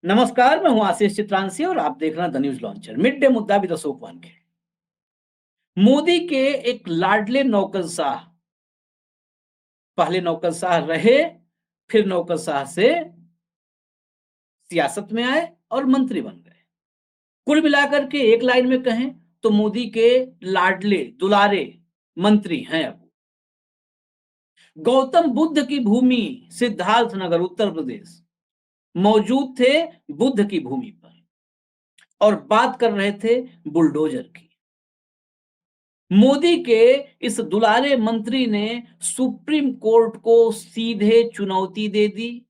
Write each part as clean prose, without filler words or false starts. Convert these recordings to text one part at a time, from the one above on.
नमस्कार, मैं हूं आशीष चित्रांशी और आप देख रहे हैं the news launcher. Mid day मुद्दा विद अशोक वानखेड़े। मोदी के एक लाडले नौकरशाह, पहले नौकरशाह रहे, फिर नौकरशाह से सियासत में आए और मंत्री बन गए। कुल मिलाकर के एक लाइन में कहें तो मोदी के लाडले दुलारे मंत्री हैं अब। गौतम बुद्ध की भूमि सिद्धार्थनगर उत्तर प्रदेश मौजूद थे, बुद्ध की भूमि पर, और बात कर रहे थे बुलडोजर की। मोदी के इस दुलारे मंत्री ने सुप्रीम कोर्ट को सीधे चुनौती दे दी,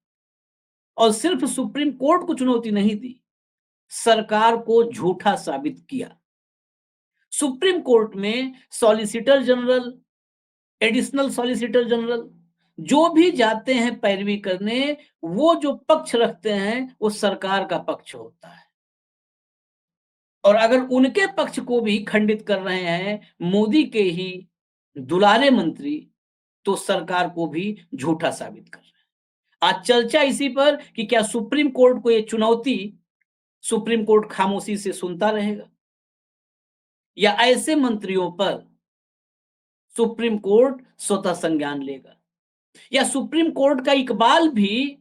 और सिर्फ सुप्रीम कोर्ट को चुनौती नहीं दी, सरकार को झूठा साबित किया। सुप्रीम कोर्ट में solicitor general, additional solicitor general जो भी जाते हैं पैरवी करने, वो जो पक्ष रखते हैं वो सरकार का पक्ष होता है, और अगर उनके पक्ष को भी खंडित कर रहे हैं मोदी के ही दुलारे मंत्री, तो सरकार को भी झूठा साबित कर रहे हैं। आज चर्चा इसी पर कि क्या सुप्रीम कोर्ट को ये चुनौती सुप्रीम कोर्ट खामोशी से सुनता रहेगा, या ऐसे मंत्रियों पर सुप्रीम कोर्ट स्वतः संज्ञान लेगा, या सुप्रीम कोर्ट का इकबाल भी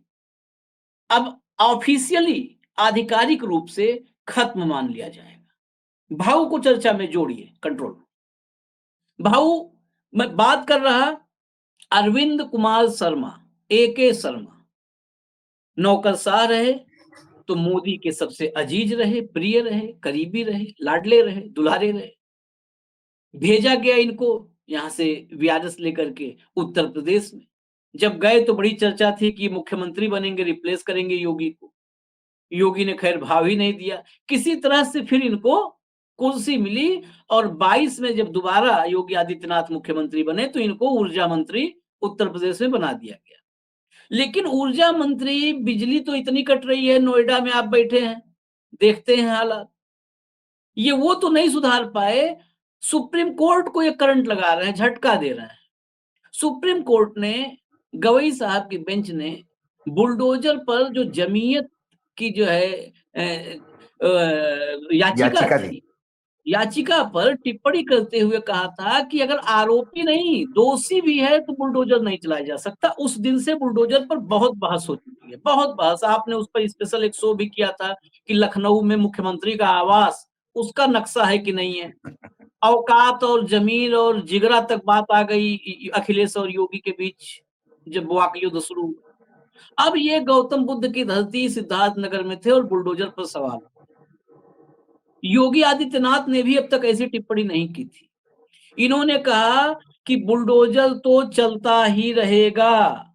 अब ऑफिशियली आधिकारिक रूप से खत्म मान लिया जाएगा। भाऊ को चर्चा में जोड़िए, कंट्रोल भाऊ। मैं बात कर रहा अरविंद कुमार शर्मा, AK शर्मा, नौकरशाह रहे तो मोदी के सबसे अजीज रहे, प्रिय रहे, करीबी रहे, लाडले रहे, दुलारे रहे। भेजा गया इनको यहां से वीआरएस लेकर के उत्तर प्रदेश में। जब गए तो बड़ी चर्चा थी कि मुख्यमंत्री बनेंगे, रिप्लेस करेंगे योगी को। योगी ने खैर भाव ही नहीं दिया। किसी तरह से फिर इनको कुर्सी मिली, और 22 में जब दोबारा योगी आदित्यनाथ मुख्यमंत्री बने तो इनको ऊर्जा मंत्री उत्तर प्रदेश में बना दिया गया। लेकिन ऊर्जा मंत्री, बिजली तो इतनी कट रही है, नोएडा में आप बैठे हैं, देखते हैं हालात, ये वो तो नहीं सुधार पाए। सुप्रीम कोर्ट को ये करंट लगा रहे हैं, झटका दे रहे हैं। सुप्रीम कोर्ट ने, गवई साहब की बेंच ने बुलडोजर पर जो जमीयत की जो है याचिका याचिका दी। थी, याचिका पर टिप्पणी करते हुए कहा था कि अगर आरोपी नहीं, दोषी भी है तो बुलडोजर नहीं चलाया जा सकता। उस दिन से बुलडोजर पर बहुत बहस हो चुकी है, बहुत बहस। आपने उस पर स्पेशल एक शो भी किया था कि लखनऊ में मुख्यमंत्री का आवास, उसका नक्शा है कि नहीं है। औकात और जमीन और जिगरा तक बात आ गई अखिलेश और योगी के बीच, जब वाक युद्ध शुरू हुआ। अब ये गौतम बुद्ध की धरती सिद्धार्थनगर में थे और बुलडोजर पर सवाल। योगी आदित्यनाथ ने भी अब तक ऐसी टिप्पणी नहीं की थी। इन्होंने कहा कि बुलडोजर तो चलता ही रहेगा।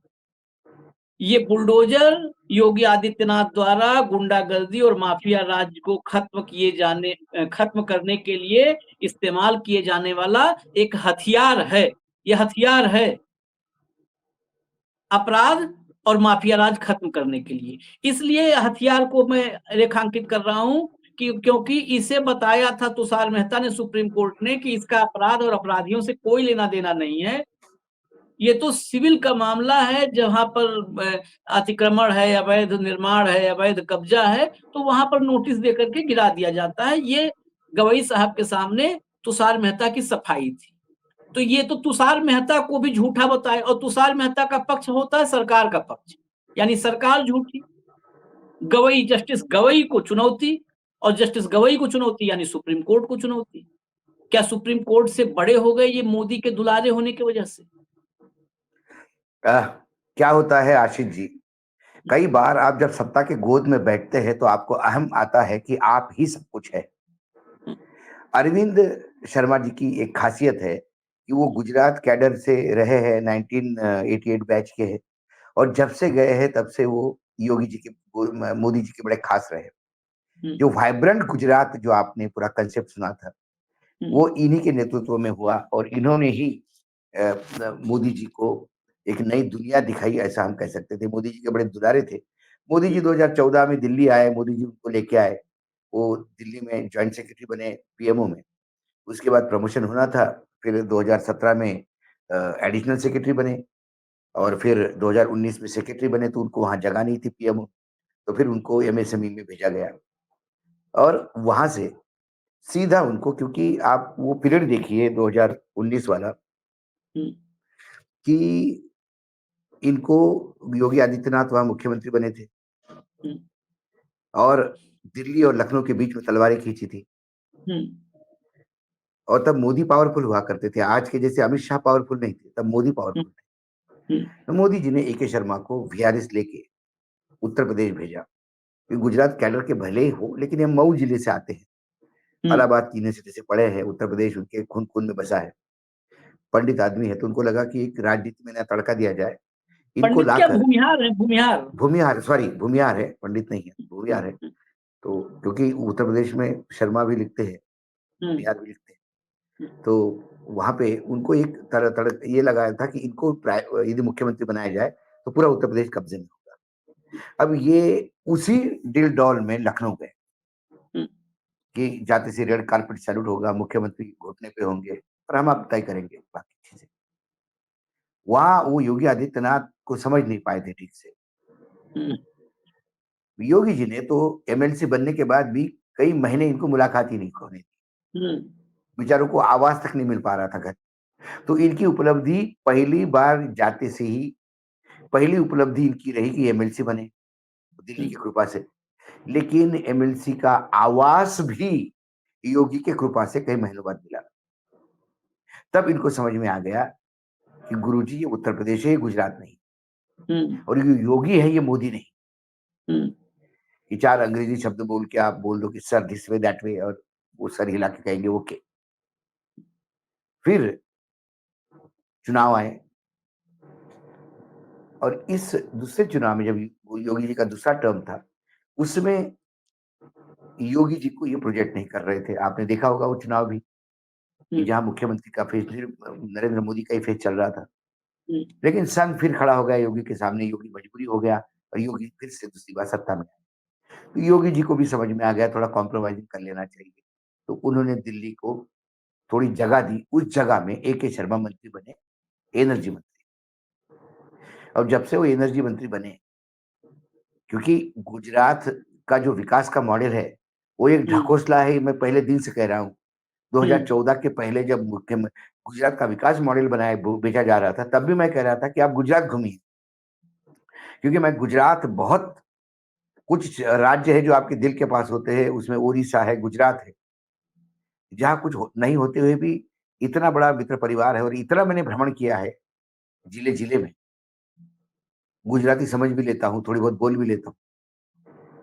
ये बुलडोजर योगी आदित्यनाथ द्वारा गुंडागर्दी और माफिया राज को खत्म करने के लिए इस्तेमाल किए जाने वाला एक हथियार है। यह हथियार है अपराध और माफिया राज खत्म करने के लिए। इसलिए हथियार को मैं रेखांकित कर रहा हूं कि क्योंकि इसे बताया था तुषार मेहता ने सुप्रीम कोर्ट ने कि इसका अपराध और अपराधियों से कोई लेना देना नहीं है, ये तो सिविल का मामला है। जहां पर अतिक्रमण है, अवैध निर्माण है, अवैध कब्जा है, तो वहां पर नोटिस देकर के गिरा दिया जाता है। ये गवई साहब के सामने तुषार मेहता की सफाई थी। तो ये तो तुषार मेहता को भी झूठा बताए, और तुषार मेहता का पक्ष होता है सरकार का पक्ष, यानी सरकार झूठी। गवई, जस्टिस गवई को चुनौती, और जस्टिस गवई को चुनौती यानी सुप्रीम कोर्ट को चुनौती। क्या सुप्रीम कोर्ट से बड़े हो गए ये मोदी के दुलारे होने की वजह से? क्या होता है आशीष जी, कई बार आप जब सत्ता के गोद में बैठते हैं तो आपको अहम आता है कि आप ही सब कुछ है। अरविंद शर्मा जी की एक खासियत है कि वो गुजरात कैडर से रहे हैं, 1988 बैच के हैं, और जब से गए हैं तब से वो योगी जी के, मोदी जी के बड़े खास रहे। जो वाइब्रेंट गुजरात जो आपने पूरा कंसेप्ट सुना था, वो इन्हीं के नेतृत्व में हुआ, और इन्होंने ही मोदी जी को एक नई दुनिया दिखाई, ऐसा हम कह सकते थे। मोदी जी के बड़े दुलारे थे। मोदी जी 2014 में दिल्ली आए, मोदी जी उनको लेके आए, वो दिल्ली में ज्वाइंट सेक्रेटरी बने पीएमओ में। उसके बाद प्रमोशन होना था, फिर 2017 में एडिशनल सेक्रेटरी बने, और फिर 2019 में सेक्रेटरी बने, तो उनको वहां जगह नहीं थी पीएमओ, तो फिर उनको एमएसएमई में भेजा गया और वहां से सीधा उनको, क्योंकि आप वो पीरियड देखिए 2019 वाला, हम्म, कि इनको योगी आदित्यनाथ वहां मुख्यमंत्री बने थे हम्म, और दिल्ली और लखनऊ के बीच में तलवारें खींची थी। हम्म, और तब मोदी पावरफुल हुआ करते थे, आज के जैसे अमित शाह पावरफुल नहीं थे, तब मोदी हम्म, पावरफुल थे। हम्म, तो मोदी जी ने ए के शर्मा को वीआरएस लेके उत्तर प्रदेश भेजा, कि गुजरात कैडर के भले ही हो लेकिन ये मऊ जिले से आते हैं, हम्म। इलाहाबाद यूनिवर्सिटी से पढ़े हैं, उत्तर प्रदेश उनके खून खून में बसा है, पंडित आदमी है, तो उनको लगा कि एक राजनीति में नया तड़का दिया जाए, इनको पंडित क्या, लाकर। भूमिहार है, भूमिहार। भूमिहार, सॉरी भूमिहार है, पंडित नहीं है, भूमिहार है। हम्म, तो क्योंकि उत्तर प्रदेश में शर्मा भी लिखते हैं, हम्म, बिहार भी लिखते हम्म, हैं, तो वहां पे उनको एक तरह तरह ये लगाया था कि इनको यदि मुख्यमंत्री बनाया जाए तो पूरा उत्तर प्रदेश कब्जे में होगा। अब ये उसी डिल डॉल में लखनऊ गए हम्म, कि जाते से रेड कार्पेट सैल्यूट होगा, मुख्यमंत्री घुटने पे होंगे और हम आप तय करेंगे बाकी चीजें। वहां वो योगी आदित्यनाथ को समझ नहीं पाए थे ठीक से। हम्म, योगी जी ने तो एमएलसी बनने के बाद भी कई महीने इनको मुलाकात ही नहीं होने दी, हम्म, बेचारों को आवाज तक नहीं मिल पा रहा था घर। तो इनकी उपलब्धि पहली बार जाते से ही, पहली उपलब्धि इनकी रही कि एमएलसी बने दिल्ली की कृपा से। लेकिन एमएलसी का आवास भी योगी के कृपा से कई महीनों बाद मिला। तब इनको समझ में आ गया कि गुरुजी ये उत्तर प्रदेश है, ये गुजरात नहीं, हम्म, और ये योगी है, ये मोदी नहीं। हम्म, कि चार अंग्रेजी शब्द बोल के आप बोल दो कि sir this way that way, और वो सर हिला के कहेंगे ओके। फिर चुनाव आए और इस दूसरे चुनाव में जब योगी जी का दूसरा टर्म था, उसमें योगी जी को ये प्रोजेक्ट नहीं कर रहे थे। आपने देखा होगा वो चुनाव भी, कि हम्म, जहां मुख्यमंत्री का फेस नरेंद्र मोदी का ही फेस चल रहा था। हम्म, लेकिन संघ फिर खड़ा हो गया योगी के सामने, योगी मजबूरी हो गया और योगी फिर से दूसरी बार सत्ता में आए। तो योगी जी को भी समझ में आ गया थोड़ा कॉम्प्रोमाइजिंग कर लेना चाहिए, तो उन्होंने दिल्ली को थोड़ी जगह दी। उस जगह में ए के शर्मा मंत्री बने, एनर्जी मंत्री। और जब से वो एनर्जी मंत्री बने, क्योंकि गुजरात का जो विकास का मॉडल है वो एक हम्म, ढकोसला है, मैं पहले दिन से कह रहा हूँ। हम्म, 2014 के पहले जब गुजरात का विकास मॉडल बनाया बेचा जा रहा था, तब भी मैं कह रहा था कि आप गुजरात घूमिए, क्योंकि मैं गुजरात बहुत, कुछ राज्य है जो आपके दिल के पास होते हैं, उसमें उड़ीसा है, गुजरात है, जहाँ कुछ नहीं होते हुए भी इतना बड़ा मित्र परिवार है, और इतना मैंने भ्रमण किया है जिले जिले में। गुजराती समझ भी लेता हूँ, थोड़ी बहुत बोल भी लेता हूँ,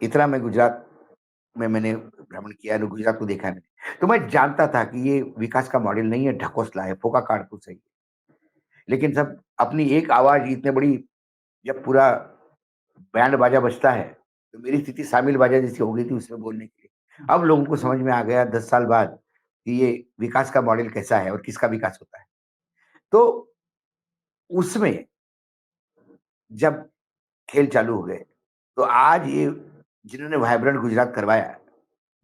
इतना मैं गुजरात में मैंने भ्रमण किया है, गुजरात को देखा है मैंने। तो मैं जानता था कि ये विकास का मॉडल नहीं है, ढकोसला है, फोका कारतूस है। लेकिन सब अपनी एक आवाज इतने बड़ी, जब पूरा बैंड बाजा बजता है, तो मेरी स्थिति शामिल बाजा जैसी हो गई थी उसमें बोलने के लिए। अब लोगों को समझ में आ गया 10 साल बाद कि ये विकास का मॉडल कैसा है और किसका विकास होता है। तो उसमें जब खेल चालू हो गए, तो आज ये जिन्होंने वाइब्रेंट गुजरात करवाया,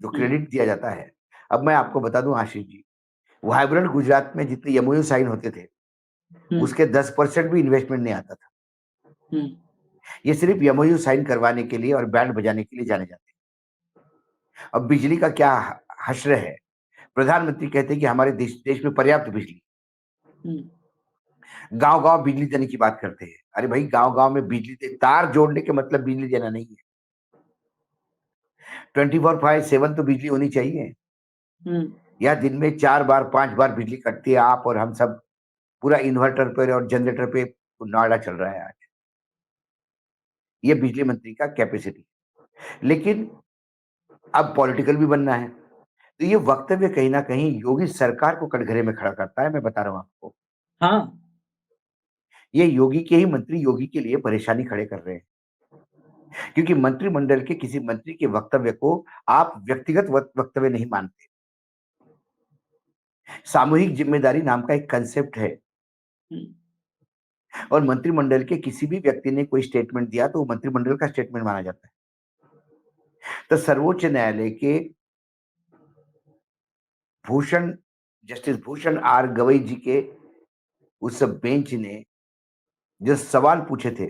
जो हम्म, क्रेडिट दिया जाता है, अब मैं आपको बता दूं आशीष जी, वाइब्रेंट गुजरात में जितने एमओयू साइन होते थे, हम्म, उसके 10% भी इन्वेस्टमेंट नहीं आता था। हम्म, ये सिर्फ एमओयू साइन करवाने के लिए और बैंड बजाने के लिए जाने जाते हैं। अब बिजली का क्या हश्र है, प्रधानमंत्री कहते हैं कि हमारे देश में पर्याप्त बिजली, हम्म, गांव गांव बिजली देने की बात करते हैं। अरे भाई, गांव गांव में बिजली तार जोड़ने के मतलब बिजली देना नहीं है, 24/7 तो बिजली होनी चाहिए। हम्म, या दिन में 4 बार 5 बार बिजली कटती है, आप और हम सब पूरा इन्वर्टर पर और जनरेटर पे नोएडा चल रहा है आज। ये बिजली मंत्री का कैपेसिटी। लेकिन अब पॉलिटिकल भी बनना है, तो ये वक्तव्य कहीं ना कहीं योगी सरकार को कटघरे में खड़ा करता है। मैं बता रहा हूं आपको, हाँ, ये योगी के ही मंत्री योगी के लिए परेशानी खड़े कर रहे हैं, क्योंकि मंत्रिमंडल के किसी मंत्री के वक्तव्य को आप व्यक्तिगत वक्तव्य नहीं मानते। सामूहिक जिम्मेदारी नाम का एक कंसेप्ट है, हम्म, और मंत्रिमंडल के किसी भी व्यक्ति ने कोई स्टेटमेंट दिया तो वो मंत्रिमंडल का स्टेटमेंट माना जाता है। तो सर्वोच्च न्यायालय के भूषण जस्टिस भूषण आर गवई जी के उस बेंच ने जो सवाल पूछे थे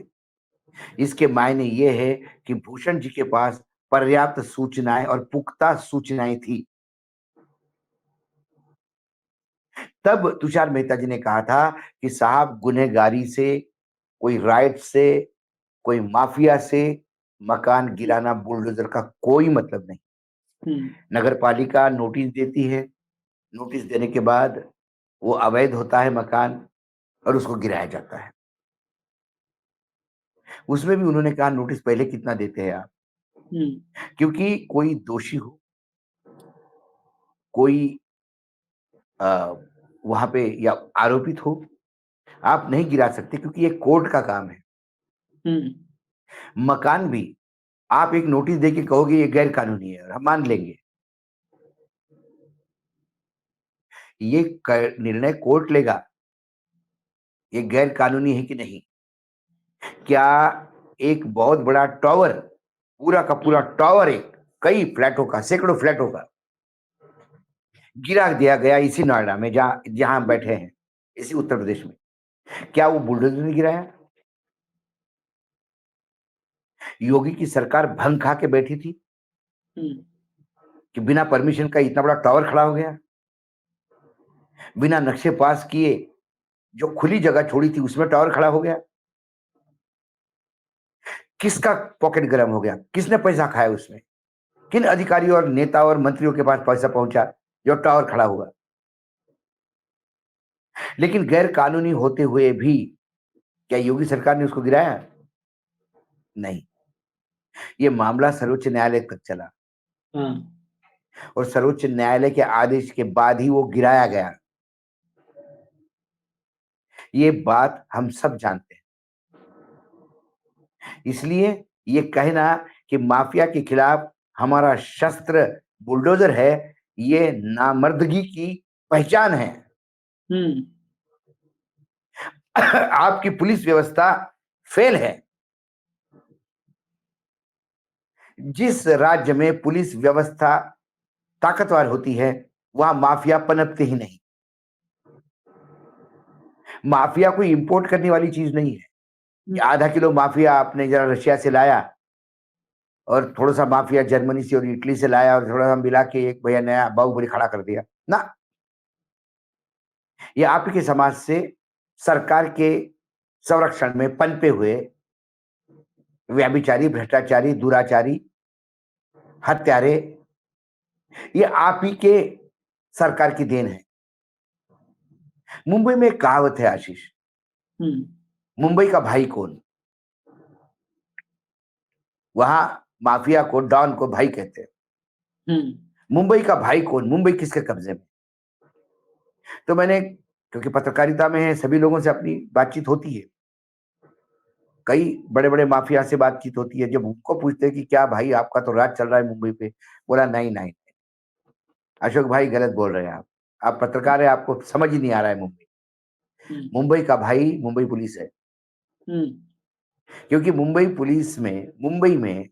इसके मायने ये है कि भूषण जी के पास पर्याप्त सूचनाएं और पुख्ता सूचनाएं थी। तब तुषार मेहता जी ने कहा था कि साहब, गुनहगारी से, कोई राइट से, कोई माफिया से मकान गिराना बुलडोजर का कोई मतलब नहीं। नगर पालिका नोटिस देती है, नोटिस देने के बाद वो अवैध होता है मकान और उसको गिराया जाता है। उसमें भी उन्होंने कहा नोटिस पहले कितना देते हैं आप, क्योंकि कोई दोषी हो, कोई वहां पे या आरोपित हो, आप नहीं गिरा सकते क्योंकि ये कोर्ट का काम है। मकान भी आप एक नोटिस देके कहोगे ये गैर कानूनी है और हम मान लेंगे, ये निर्णय कोर्ट लेगा ये गैर कानूनी है कि नहीं। क्या एक बहुत बड़ा टावर, पूरा का पूरा टावर, एक कई फ्लैटों का, सैकड़ों फ्लैटों का गिरा दिया गया इसी नोएडा में, जहां जहां बैठे हैं, इसी उत्तर प्रदेश में, क्या वो बुलडोजर ने गिराया? योगी की सरकार भंग खा के बैठी थी कि बिना परमिशन का इतना बड़ा टावर खड़ा हो गया, बिना नक्शे पास किए जो खुली जगह छोड़ी थी उसमें टावर खड़ा हो गया। किसका पॉकेट गर्म हो गया? किसने पैसा खाया उसमें? किन अधिकारियों और नेता और मंत्रियों के पास पैसा पहुंचा जो टावर खड़ा हुआ? लेकिन गैर कानूनी होते हुए भी क्या योगी सरकार ने उसको गिराया? नहीं। ये मामला सर्वोच्च न्यायालय तक चला और सर्वोच्च न्यायालय के आदेश के बाद ही वो गिराया गया। ये बात हम सब जानते हैं। इसलिए ये कहना कि माफिया के खिलाफ हमारा शस्त्र बुलडोजर है, ये नामर्दगी की पहचान है। आपकी पुलिस व्यवस्था फेल है। जिस राज्य में पुलिस व्यवस्था ताकतवर होती है वहां माफिया पनपते ही नहीं। माफिया कोई इंपोर्ट करने वाली चीज नहीं है कि आधा किलो माफिया आपने जरा रशिया से लाया और थोड़ा सा माफिया जर्मनी से और इटली से लाया और थोड़ा सा मिला के एक भैया नया बाहुबली खड़ा कर दिया ना। ये आपके समाज से सरकार के संरक्षण में पनपे हुए व्यभिचारी, भ्रष्टाचारी, दुराचारी, हत्यारे, ये आप ही के सरकार की देन है। मुंबई में एक कहावत है आशीष, मुंबई का भाई कौन? वहां माफिया को, डॉन को भाई कहते हैं। मुंबई का भाई कौन? मुंबई किसके कब्जे में? तो मैंने, क्योंकि पत्रकारिता में है, सभी लोगों से अपनी बातचीत होती है, कई बड़े बड़े माफिया से बातचीत होती है। जब उनको पूछते हैं कि क्या भाई आपका तो राज चल रहा है मुंबई पे, बोला नहीं नहीं अशोक भाई गलत बोल रहे हैं आप पत्रकार है, आपको समझ ही नहीं आ रहा है। मुंबई का भाई मुंबई पुलिस है। क्योंकि मुंबई में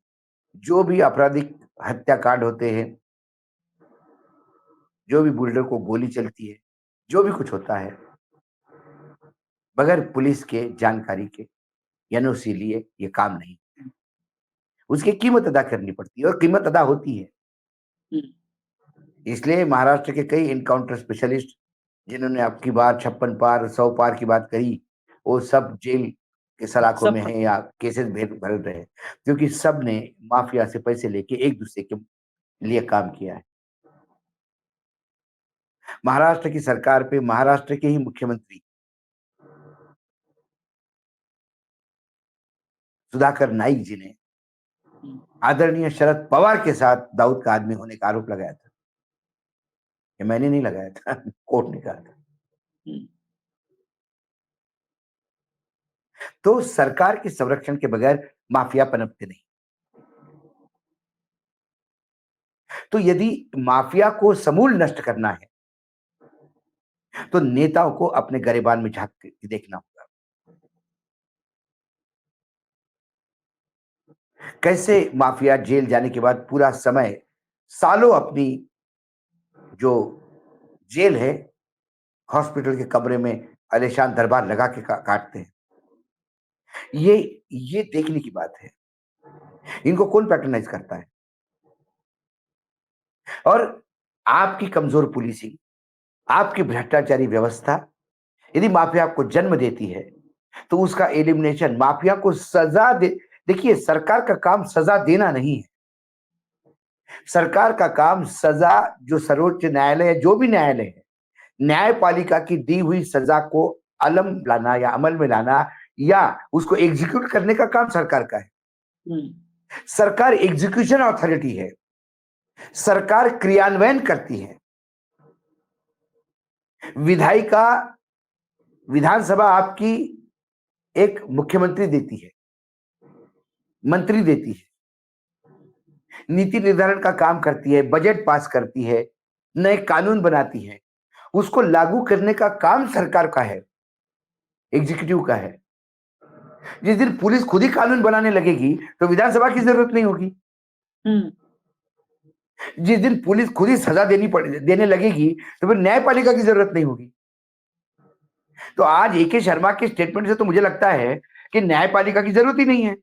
जो भी आपराधिक हत्याकांड होते हैं, जो भी बुल्डर को गोली चलती है, जो भी कुछ होता है, बगैर पुलिस के जानकारी के, एनओसी लिए ये काम नहीं। उसकी कीमत अदा करनी पड़ती है और कीमत अदा होती है। इसलिए महाराष्ट्र के कई इनकाउंटर स्पेशलिस्ट जिन्होंने अब की बार 56 पार 100 पार की बात कही, वो सब जेल के सलाखों में हैं या केसेस भर रहे हैं, क्योंकि सब ने माफिया से पैसे लेके एक दूसरे के लिए काम किया है। महाराष्ट्र की सरकार पे महाराष्ट्र के ही मुख्यमंत्री सुधाकर नाइक जी ने आदरणीय शरद पवार के साथ दाऊद का आदमी होने का आरोप लगाया था। ये मैंने नहीं लगाया था, कोर्ट ने कहा था। तो सरकार के संरक्षण के बगैर माफिया पनपते नहीं। तो यदि माफिया को समूल नष्ट करना है तो नेताओं को अपने गरेबान में झांक के देखना होगा। कैसे माफिया जेल जाने के बाद पूरा समय, सालों अपनी जो जेल है, हॉस्पिटल के कमरे में आलीशान दरबार लगा के काटते हैं। ये ये देखने की बात है। इनको कौन पैट्रोनाइज करता है? और आपकी कमजोर पुलिसिंग, आपकी भ्रष्टाचारी व्यवस्था यदि माफिया को जन्म देती है, तो उसका एलिमिनेशन, माफिया को सजा दे। देखिए, सरकार का काम सजा देना नहीं है। सरकार का काम सजा, जो सर्वोच्च न्यायालय है, जो भी न्यायालय है, न्यायपालिका की दी हुई सजा को अलम लाना या अमल में लाना या उसको एग्जीक्यूट करने का काम सरकार का है। सरकार एग्जीक्यूशन अथॉरिटी है, सरकार क्रियान्वयन करती है। विधायिका, विधानसभा आपकी एक मुख्यमंत्री देती है, मंत्री देती है, नीति निर्धारण का काम करती है, बजट पास करती है, नए कानून बनाती है। उसको लागू करने का काम सरकार का है, एग्जीक्यूटिव का है। जिस दिन पुलिस खुद ही कानून बनाने लगेगी तो विधानसभा की जरूरत नहीं होगी। जिस दिन पुलिस खुद ही सजा देने लगेगी तो फिर न्यायपालिका की जरूरत नहीं होगी। तो आज ए.के. शर्मा के स्टेटमेंट से तो मुझे लगता है कि न्यायपालिका की जरूरत ही नहीं है।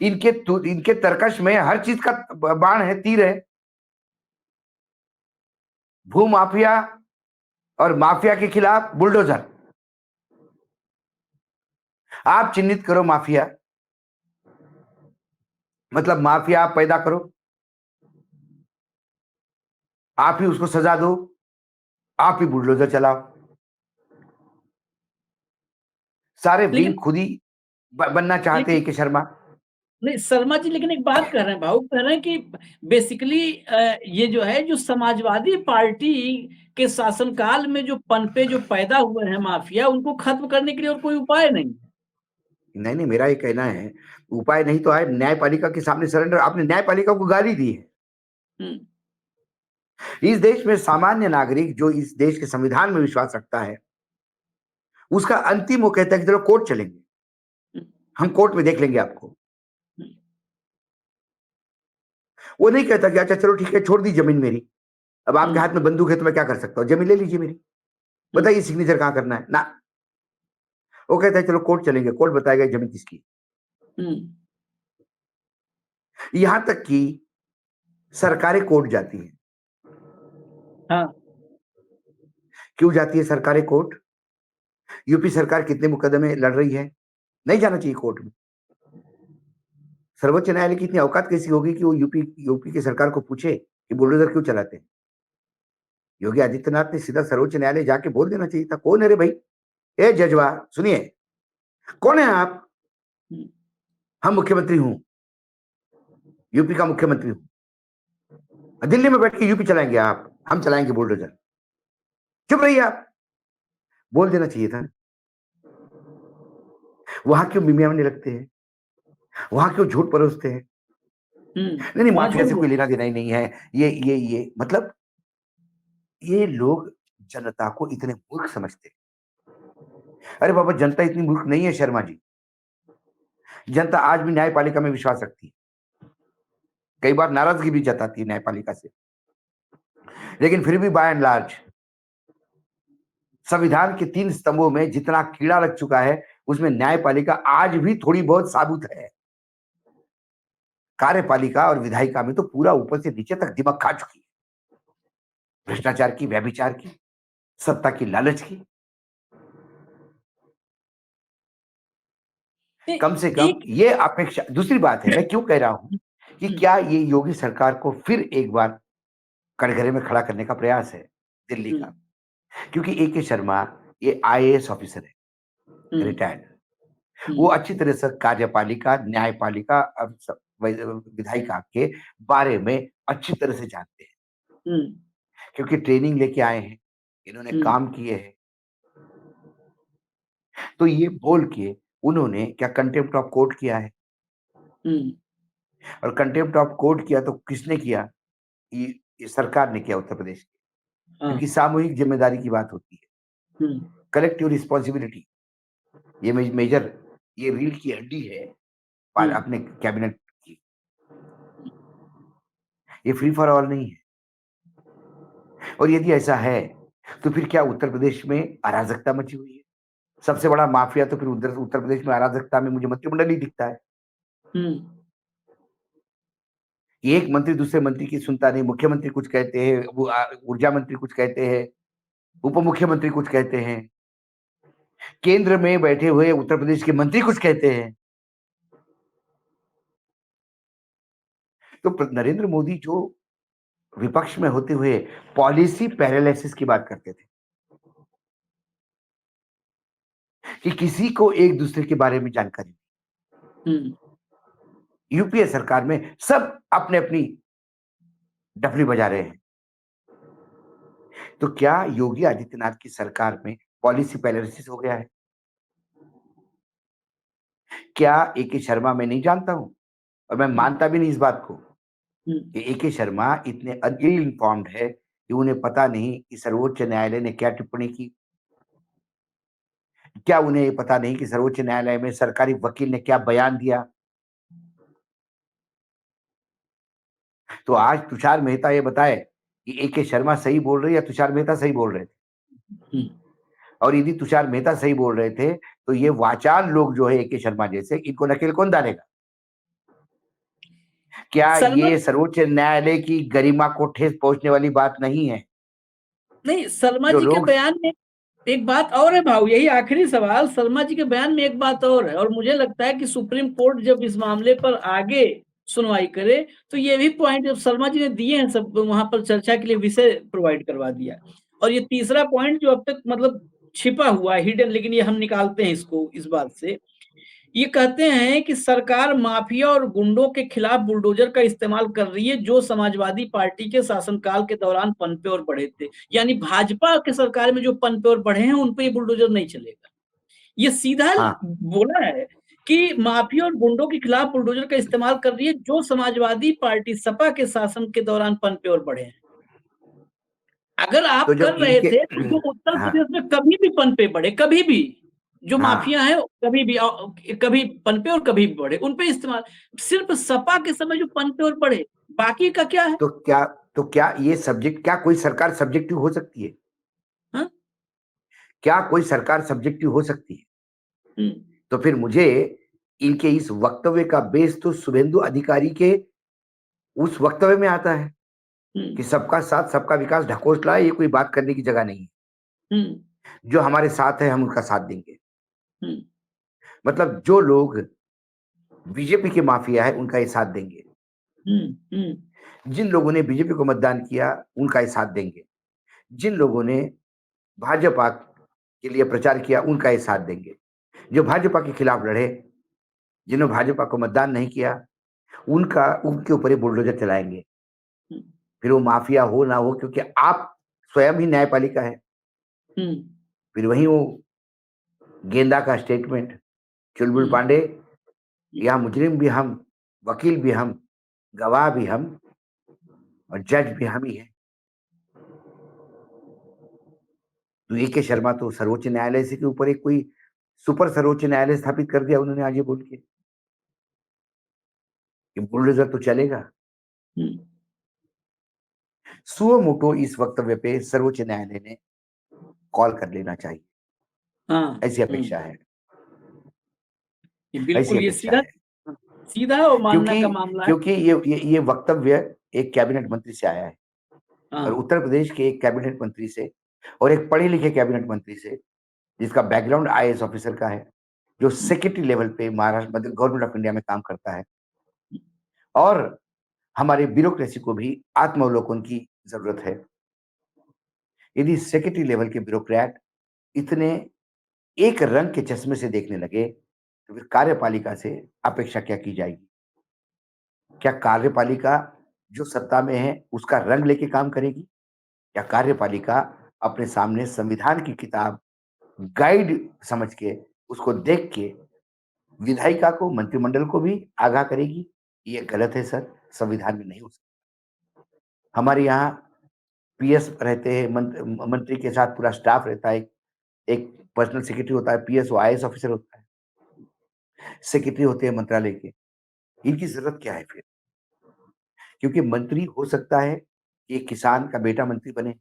इनके तर्कश में हर चीज का बाण है, तीर है। भू माफिया और माफिया के खिलाफ बुलडोजर। आप चिन्हित करो माफिया, मतलब माफिया आप पैदा करो, आप ही उसको सजा दो, आप ही बुलडोजर चलाओ। सारे विंग लेकिन खुद ही बनना चाहते हैं लेकिन ए.के. शर्मा। नहीं शर्मा जी, लेकिन एक बात कह रहे हैं भाऊ, कह रहे हैं कि बेसिकली ये जो है, जो समाजवादी पार्टी के शासनकाल में जो पनपे, जो पैदा हुए हैं माफिया, उनको खत्म करने के लिए और कोई उपाय नहीं। नहीं नहीं, मेरा ये कहना है, उपाय नहीं तो है न्यायपालिका के सामने सरेंडर। आपने न्यायपालिका को गाली दी है। इस देश में सामान्य नागरिक जो इस देश के संविधान में विश्वास रखता है, उसका अंतिम वो कहता है कि चलो कोर्ट चलेंगे, हम कोर्ट में देख लेंगे आपको। वो नहीं कहता कि अच्छा चलो ठीक है, छोड़ दी जमीन मेरी, अब आपके हाथ में बंदूक है तो मैं क्या कर सकता हूँ, जमीन ले लीजिए मेरी, बताइए सिग्नेचर कहाँ करना है ना। वो कहता है चलो कोर्ट चलेंगे, कोर्ट बताएगा जमीन किसकी। यहां तक कि सरकारें कोर्ट जाती हैं। हाँ। क्यों जाती है सरकारें कोर्ट? यूपी सरकार कितने मुकदमे लड़ रही है, नहीं जाना चाहिए कोर्ट में। सर्वोच्च न्यायालय की इतनी औकात कैसी होगी कि वो यूपी की सरकार को पूछे कि बुलडोजर क्यों चलाते हैं? योगी आदित्यनाथ ने सीधा सर्वोच्च न्यायालय जाके बोल देना चाहिए था, कौन है रे भाई, ए जजवा सुनिए, कौन है आप? हम मुख्यमंत्री हूं, यूपी का मुख्यमंत्री हूं, दिल्ली में बैठ के यूपी चलाएंगे आप, हम चलाएंगे बुलडोजर, चुप रहिए आप। बोल देना चाहिए था। वहां क्यों मिमियाने लगते हैं, वहां क्यों झूठ परोसते हैं? नहीं नहीं, वहां माफिया झूठ से कोई बोल। लेना देना ही नहीं है। ये मतलब, ये लोग जनता को इतने मूर्ख समझते हैं। अरे बाबा, जनता इतनी मूर्ख नहीं है शर्मा जी। जनता आज भी न्यायपालिका में विश्वास रखती है, कई बार नाराजगी भी जताती है न्यायपालिका से, लेकिन फिर भी बाय एंड लार्ज संविधान के 3 स्तंभों में जितना कीड़ा लग चुका है, उसमें न्यायपालिका आज भी थोड़ी बहुत साबुत है। कार्यपालिका और विधायिका में तो पूरा ऊपर से नीचे तक दिमाग खा चुकी है, भ्रष्टाचार की, व्यभिचार की, सत्ता की लालच की। कम से कम एक ये अपेक्षा। दूसरी बात है, मैं क्यों कह रहा हूं कि क्या ये योगी सरकार को फिर एक बार कटघरे में खड़ा करने का प्रयास है दिल्ली का? क्योंकि ए.के. शर्मा ये आईएएस ऑफिसर है, रिटायर्ड। वो अच्छी तरह से कार्यपालिका, न्यायपालिका और विधायिका के बारे में अच्छी तरह से जानते हैं, क्योंकि ट्रेनिंग लेके आए हैं, इन्होंने काम किए हैं। तो ये बोल के उन्होंने क्या कंटेम्प्ट ऑफ कोर्ट किया है? और कंटेम्प्ट ऑफ कोर्ट किया तो किसने किया? ये सरकार ने किया, उत्तर प्रदेश की, क्योंकि सामूहिक जिम्मेदारी की बात होती है, कलेक्टिव रिस्पॉन्सिबिलिटी। ये मेजर, ये रीढ़ की हड्डी है अपने कैबिनेट की। ये फ्री फॉर ऑल नहीं है। और यदि ऐसा है तो फिर क्या उत्तर प्रदेश में अराजकता मची हुई है? सबसे बड़ा माफिया तो फिर उधर उत्तर प्रदेश में अराजकता में मुझे मंत्रिमंडल ही दिखता है। एक मंत्री दूसरे मंत्री की सुनता नहीं, मुख्यमंत्री कुछ कहते हैं, ऊर्जा मंत्री कुछ कहते हैं, उप मुख्यमंत्री कुछ कहते हैं, केंद्र में बैठे हुए उत्तर प्रदेश के मंत्री कुछ कहते हैं। तो नरेंद्र मोदी जो विपक्ष में होते हुए पॉलिसी पैरालिसिस की बात करते थे कि किसी को एक दूसरे के बारे में जानकारी, यूपीए सरकार में सब अपने अपनी डफली बजा रहे हैं। तो क्या योगी आदित्यनाथ की सरकार में पॉलिसी पैरालिसिस हो गया है? क्या ए.के. शर्मा, मैं नहीं जानता हूं और मैं मानता भी नहीं इस बात को कि ए.के. शर्मा इतने इल इन्फॉर्म्ड है कि उन्हें पता नहीं कि सर्वोच्च न्यायालय ने क्या टिप्पणी की। क्या उन्हें ये पता नहीं कि सर्वोच्च न्यायालय में सरकारी वकील ने क्या बयान दिया? तो आज तुषार मेहता ये बताए कि ए.के. शर्मा सही बोल रहे या तुषार मेहता सही बोल रहे थे। और यदि तुषार मेहता सही बोल रहे थे तो ये वाचाल लोग जो है ए.के. शर्मा जैसे, इनको नकेल कौन डालेगा? क्या ये सर्वोच्च न्यायालय की गरिमा को ठेस पहुंचने वाली बात नहीं है? नहीं, शर्मा जो जी के लोग बयान में एक बात और है भाऊ, यही आखिरी सवाल। शर्मा जी के बयान में एक बात और है, और मुझे लगता है कि सुप्रीम कोर्ट जब इस मामले पर आगे सुनवाई करे तो ये भी पॉइंट जब शर्मा जी ने दिए हैं सब वहां पर चर्चा के लिए विषय प्रोवाइड करवा दिया। और ये तीसरा पॉइंट जो अब तक मतलब छिपा हुआ है, हिडन, लेकिन ये हम निकालते हैं इसको इस बात से, ये कहते हैं कि सरकार माफिया और गुंडों के खिलाफ बुलडोजर का इस्तेमाल कर रही है जो समाजवादी पार्टी के शासनकाल के दौरान पनपे और बढ़े थे। यानी भाजपा के सरकार में जो पनपे और बढ़े हैं उन पे ये बुलडोजर नहीं चलेगा। ये सीधा हाँ बोला है कि माफिया और गुंडों के खिलाफ बुलडोजर का इस्तेमाल कर रही है जो समाजवादी पार्टी सपा के शासन के दौरान पनपे और बढ़े हैं। अगर तो आप कर जब रहे इनके थे तो जो उत्तर हाँ प्रदेश में कभी भी पनपे बढ़े, कभी भी जो हाँ माफिया है कभी भी कभी पनपे और कभी भी बढ़े, उन पे इस्तेमाल। सिर्फ सपा के समय जो पनपे और बढ़े, बाकी का क्या है? तो क्या ये सब्जेक्ट, क्या कोई सरकार सब्जेक्टिव हो सकती है? हाँ? क्या कोई सरकार सब्जेक्टिव हो सकती है? तो फिर मुझे इनके इस वक्तव्य का बेस तो शुभेंदु अधिकारी के उस वक्तव्य में आता है कि सबका साथ सबका विकास ढकोसला है, ये कोई बात करने की जगह नहीं है। जो हमारे साथ है हम उनका साथ देंगे। मतलब जो लोग बीजेपी के माफिया है उनका ये साथ देंगे, जिन लोगों ने बीजेपी को मतदान किया उनका ये साथ देंगे, जिन लोगों ने भाजपा के लिए प्रचार किया उनका ये साथ देंगे, जो भाजपा के खिलाफ लड़े, जिन्होंने भाजपा को मतदान नहीं किया, उनका उनके ऊपर ये बुलडोजर चलाएंगे। फिर वो माफिया हो ना हो, क्योंकि आप स्वयं ही न्यायपालिका है। फिर वही वो गेंदा का स्टेटमेंट, चुलबुल पांडे, यहाँ मुजरिम भी हम, वकील भी हम, गवाह भी हम और जज भी हम ही है। तो ए.के. शर्मा तो सर्वोच्च न्यायालय से के ऊपर एक कोई सुपर सर्वोच्च न्यायालय स्थापित कर दिया उन्होंने आज ये बोल के कि बुलडोजर तो चलेगा। सुओ मोटो इस वक्तव्य पे सर्वोच्च न्यायालय ने कॉल कर लेना चाहिए, ऐसी अपेक्षा है, ऐसी बिल्कुल ये अपेक्षा सीधा है। सीधा और मानना क्योंकि का मामला है। क्योंकि ये वक्तव्य एक कैबिनेट मंत्री से आया है, और उत्तर प्रदेश के एक कैबिनेट मंत्री से, और एक पढ़े लिखे कैबिनेट मंत्री से, जिसका बैकग्राउंड आईएएस ऑफिसर का है, जो सेक्रेटरी लेवल पे महाराष्ट्र मतलब गवर्नमेंट ऑफ इंडिया में काम करता है। और हमारे ब्यूरोक्रेसी को भी आत्मावलोकन की जरूरत है। यदि सेक्रेटरी लेवल के ब्यूरोक्रेट इतने एक रंग के चश्मे से देखने लगे तो फिर कार्यपालिका से अपेक्षा क्या की जाएगी? क्या कार्यपालिका जो सत्ता में है उसका रंग लेके काम करेगी, या कार्यपालिका अपने सामने संविधान की किताब गाइड समझ के उसको देख के विधायिका को, मंत्रिमंडल को भी आगाह करेगी? ये गलत है सर, संविधान में नहीं हो सकता। हमारे यहाँ पीएस रहते हैं, मंत्री के साथ पूरा स्टाफ रहता है, एक पर्सनल सेक्रेटरी होता है, पीएस वो आईएएस ऑफिसर होता है, सेक्रेटरी होते हैं मंत्रालय के। इनकी जरूरत क्या है फिर? क्योंकि मंत्री हो सकता है कि एक किसान का बेटा मंत्री बने,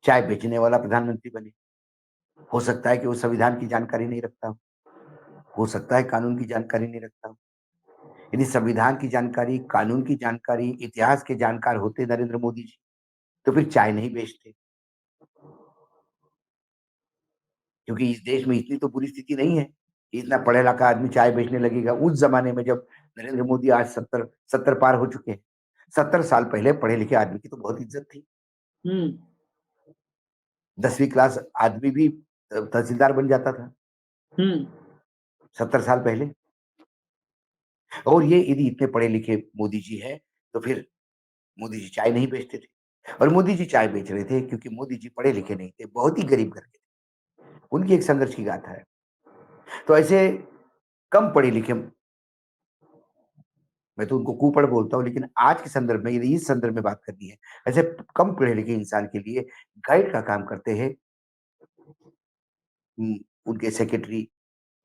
चाय बेचने वाला प्रधानमंत्री बने, हो सकता है कि वो संविधान की जानकारी नहीं रखता हो सकता है कानून की जानकारी नहीं रखता हो। यदि संविधान की जानकारी, कानून की जानकारी, इतिहास के जानकार होते नरेंद्र मोदी जी, तो फिर चाय नहीं बेचते। क्योंकि इस देश में इतनी तो बुरी स्थिति नहीं है कि इतना पढ़ा लिखा आदमी चाय बेचने लगेगा। उस जमाने में जब नरेंद्र मोदी आज 70 पार हो चुके हैं, 70 साल पहले पढ़े लिखे आदमी की तो बहुत इज्जत थी। हम्म 10वीं क्लास आदमी भी तहसीलदार बन जाता था हम्म 70 साल पहले। और ये यदि इतने पढ़े लिखे मोदी जी है, तो फिर मोदी जी चाय नहीं बेचते थे। और मोदी जी चाय बेच रहे थे क्योंकि मोदी जी पढ़े लिखे नहीं थे, बहुत ही गरीब घर के थे। उनकी एक संघर्ष की गाथा है। तो ऐसे कम पढ़े लिखे, मैं तो उनको कुपढ़ बोलता हूँ, लेकिन आज के संदर्भ में, यदि इस संदर्भ में बात करनी है, ऐसे कम पढ़े लिखे इंसान के लिए गाइड का काम करते हैं उनके सेक्रेटरी,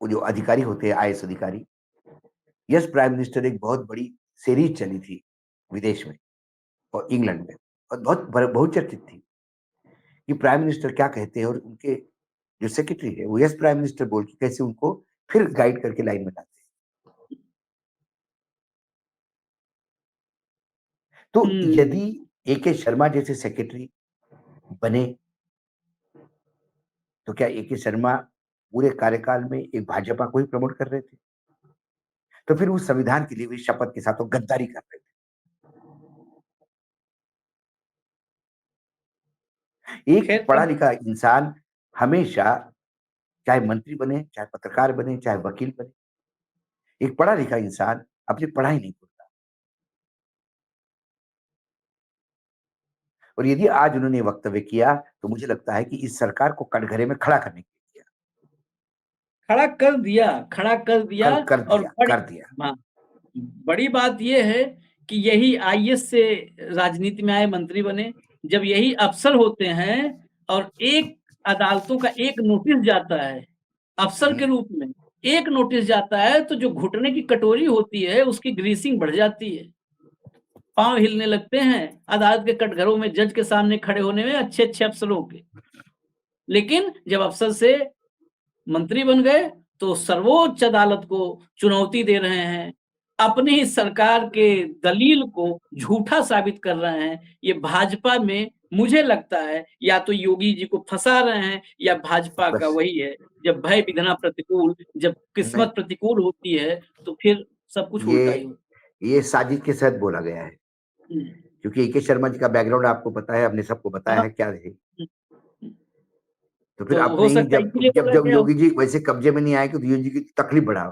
वो जो अधिकारी होते हैं, आईएएस अधिकारी। यस प्राइम मिनिस्टर एक बहुत बड़ी सीरीज चली थी विदेश में और इंग्लैंड में, और बहुत चर्चित थी कि प्राइम मिनिस्टर क्या कहते हैं और उनके जो सेक्रेटरी है वो यस प्राइम मिनिस्टर बोल के कैसे उनको फिर गाइड करके लाइन में लाते हैं। तो हम्म यदि एके शर्मा जैसे सेक्रेटरी बने, तो क्या एके शर्मा पूरे कार्यकाल में एक भाजपा को ही प्रमोट कर रहे थे? तो फिर उस संविधान के लिए भी शपथ के साथ वो गद्दारी कर रहे थे। एक खैर पढ़ा अब लिखा इंसान हमेशा, चाहे मंत्री बने, चाहे पत्रकार बने, चाहे वकील बने, एक पढ़ा लिखा इंसान अपनी पढ़ाई नहीं भूलता। और यदि आज उन्होंने वक्तव्य किया, तो मुझे लगता है कि इस सरकार को कटघरे में खड़ा करने के लिए किया। खड़ा कर दिया। और कर दिया। हाँ, बड़ी बात यह है कि यही आईएएस से राजनीति में आए मंत्री बने। जब यही अफसर होते हैं और एक अदालतों का एक नोटिस जाता है अफसर के रूप में, एक नोटिस जाता है तो जो घुटने की कटोरी होती है उसकी ग्रीसिंग बढ़ जाती है, पांव हिलने लगते हैं अदालत के कटघरों में जज के सामने खड़े होने में अच्छे अच्छे अफसरों के। लेकिन जब अफसर से मंत्री बन गए तो सर्वोच्च अदालत को चुनौती दे रहे हैं, अपनी ही सरकार के दलील को झूठा साबित कर रहे हैं। ये भाजपा में मुझे लगता है या तो योगी जी को फंसा रहे हैं या भाजपा का बस वही है, जब भय विधना प्रतिकूल, जब नहीं, किस्मत प्रतिकूल होती है तो फिर सब कुछ ये उल्टा ही होता ये साजिश के साथ बोला गया है। है। क्योंकि एके शर्मा जी का बैकग्राउंड आपको पता है, हमने सबको बताया हाँ, है क्या है। तो फिर तो अपने हो ही सकता है जब इसीलिए जब बोला जब गया हो। योगी जी वैसे कब्जे में नहीं आएंगे, तो योगी जी की तकलीफ बढ़ाओ।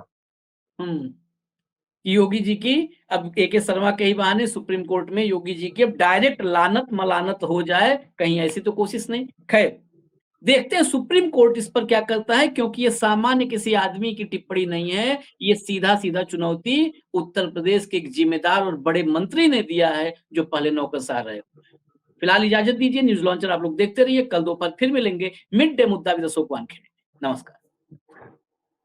हम्म योगी जी की अब एके शर्मा के ही बहाने सुप्रीम कोर्ट में योगी जी की अब डायरेक्ट लानत मलानत हो जाए, कहीं ऐसी तो कोशिश नहीं। खैर, देखते हैं सुप्रीम कोर्ट इस पर क्या करता है, क्योंकि ये सामान्य किसी आदमी की टिप्पणी नहीं है, ये सीधा सीधा चुनौती उत्तर प्रदेश के एक जिम्मेदार और बड़े मंत्री ने दिया है जो पहले नौकरशाह रहे। फिलहाल इजाजत दीजिए, न्यूज लॉन्चर आप लोग देखते रहिए, कल दोपहर फिर मिलेंगे मिड डे मुद्दा विद अशोक वानखेड़े। नमस्कार।